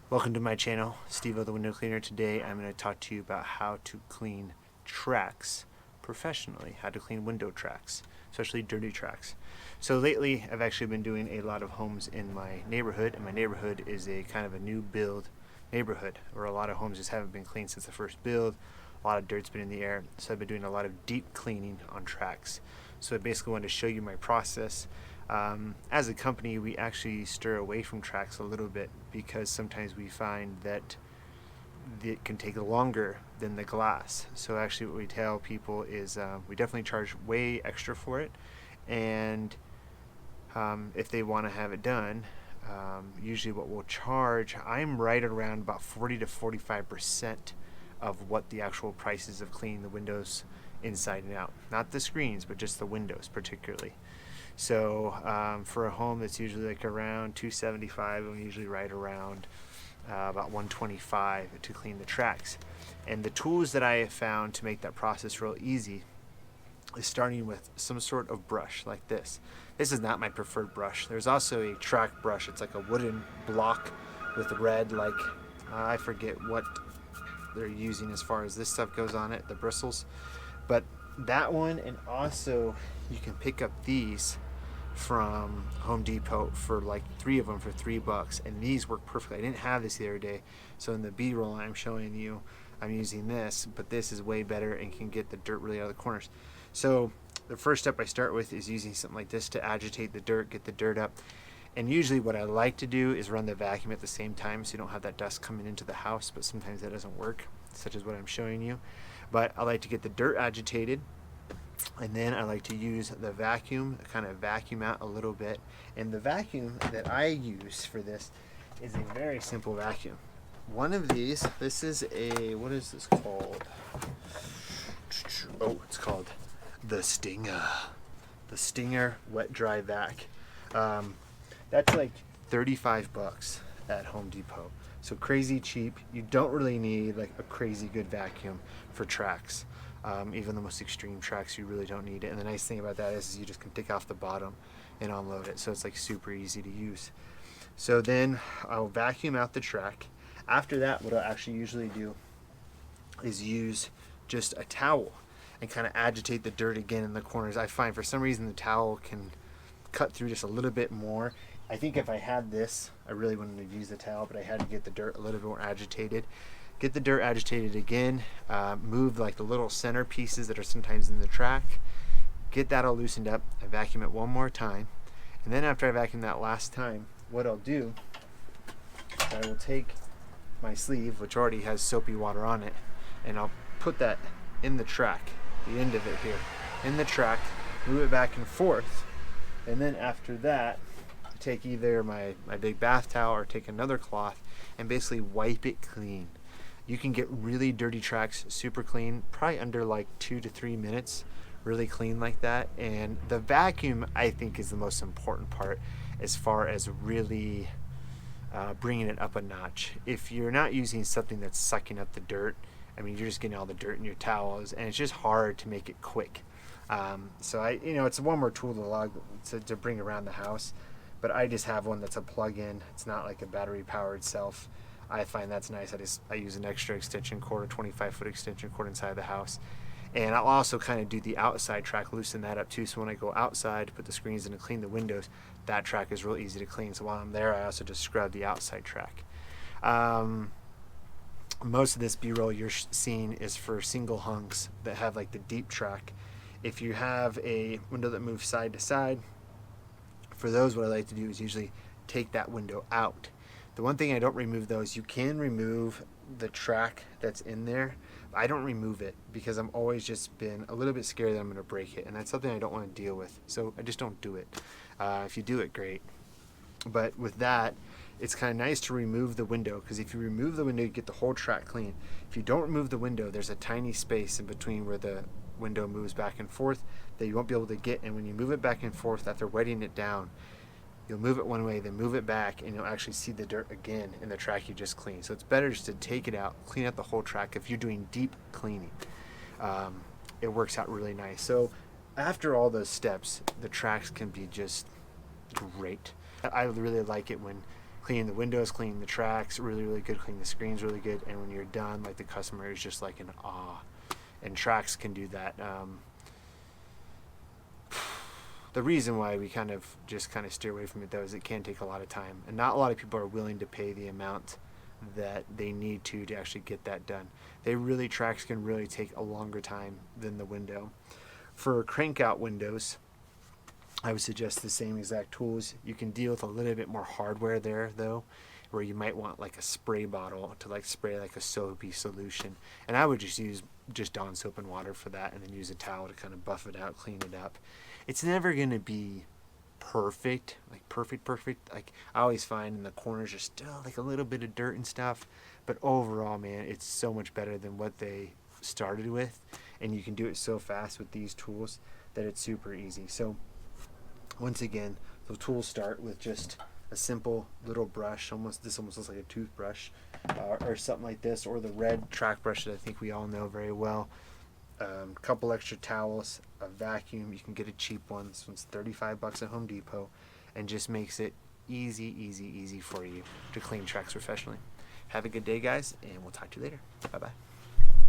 Welcome to my channel, SteveO the Window Cleaner. Today I'm going to talk to you about how to clean tracks professionally, how to clean window tracks, especially dirty tracks. So lately I've actually been doing a lot of homes in my neighborhood, and my neighborhood is a kind of a new build neighborhood where a lot of homes just haven't been cleaned since the first build. A lot of dirt's been in the air, so I've been doing a lot of deep cleaning on tracks. So I basically wanted to show you my process. As a company, we actually steer away from tracks a little bit because sometimes we find that it can take longer than the glass. So actually what we tell people is we definitely charge way extra for it, and if they want to have it done, usually what we'll charge, I'm right around about 40 to 45% of what the actual price is of cleaning the windows inside and out. Not the screens, but just the windows particularly. So for a home that's usually like around $275, I'm usually right around about $125 to clean the tracks. And the tools that I have found to make that process real easy is starting with some sort of brush like this. This is not my preferred brush. There's also a track brush. It's like a wooden block with red, like I forget what they're using as far as this stuff goes on it, the bristles. But that one, and also you can pick up these from Home Depot for like 3 of them for $3, and these work perfectly. I didn't have this the other day, so in the B-roll I'm showing you I'm using this, but this is way better and can get the dirt really out of the corners. So the first step I start with is using something like this to agitate the dirt, get the dirt up. And usually what I like to do is run the vacuum at the same time so you don't have that dust coming into the house, but sometimes that doesn't work, such as what I'm showing you. But I like to get the dirt agitated, and then I like to use the vacuum, kind of vacuum out a little bit. And the vacuum that I use for this is a very simple vacuum. One of these, this is a, what is this called? Oh, it's called the Stinger. The Stinger Wet Dry Vac. That's like $35 at Home Depot. So crazy cheap. You don't really need like a crazy good vacuum for tracks. Even the most extreme tracks, you really don't need it. And the nice thing about that is you just can take off the bottom and unload it. So it's like super easy to use. So then I'll vacuum out the track. After that, what I'll actually usually do is use just a towel and kind of agitate the dirt again in the corners. I find for some reason the towel can cut through just a little bit more. I think if I had this, I really wouldn't have used the towel, but I had to get the dirt a little bit more agitated. Get the dirt agitated again, move like the little center pieces that are sometimes in the track, get that all loosened up. I vacuum it one more time, and then after I vacuum that last time, what I'll do is I will take my sleeve, which already has soapy water on it, and I'll put that in the track, the end of it here, in the track, move it back and forth, and then after that, take either my big bath towel or take another cloth and basically wipe it clean. You can get really dirty tracks super clean, probably under like 2 to 3 minutes, really clean like that. And the vacuum, I think, is the most important part as far as really bringing it up a notch. If you're not using something that's sucking up the dirt, I mean, you're just getting all the dirt in your towels, and it's just hard to make it quick. So it's one more tool to bring around the house, but I just have one that's a plug-in. It's not like a battery-powered self. I find that's nice. I use an extra extension cord, a 25-foot extension cord inside the house. And I'll also kind of do the outside track, loosen that up too. So when I go outside to put the screens in and clean the windows, that track is real easy to clean. So while I'm there, I also just scrub the outside track. Most of this B-roll you're seeing is for single hungs that have like the deep track. If you have a window that moves side to side, for those, what I like to do is usually take that window out. The one thing I don't remove though is you can remove the track that's in there. I don't remove it because I'm always just been a little bit scared that I'm going to break it, and that's something I don't want to deal with. So I just don't do it. If you do it, great. But with that, it's kind of nice to remove the window, because if you remove the window, you get the whole track clean. If you don't remove the window, there's a tiny space in between where the window moves back and forth that you won't be able to get. And when you move it back and forth after wetting it down, you'll move it one way, then move it back, and you'll actually see the dirt again in the track you just cleaned. So it's better just to take it out, clean out the whole track. If you're doing deep cleaning, it works out really nice. So after all those steps, the tracks can be just great. I really like it when cleaning the windows, cleaning the tracks, really good, cleaning the screens really good, and when you're done, like, the customer is just like in awe. And tracks can do that. The reason why we kind of steer away from it, though, is it can take a lot of time, and not a lot of people are willing to pay the amount that they need to actually get that done. Tracks can really take a longer time than the window. For crank out windows, I would suggest the same exact tools. You can deal with a little bit more hardware there, though, where you might want like a spray bottle to like spray like a soapy solution, and I would just use Dawn soap and water for that, and then use a towel to kind of buff it out, clean it up. It's never going to be perfect, like perfect. Like, I always find in the corners there's still like a little bit of dirt and stuff, but overall, man, it's so much better than what they started with, and you can do it so fast with these tools that it's super easy. So once again, the tools start with just a simple little brush. This almost looks like a toothbrush, or something like this, or the red track brush that I think we all know very well. A couple extra towels, a vacuum. You can get a cheap one. This one's $35 at Home Depot, and just makes it easy for you to clean tracks professionally. Have a good day, guys, and we'll talk to you later. Bye-bye.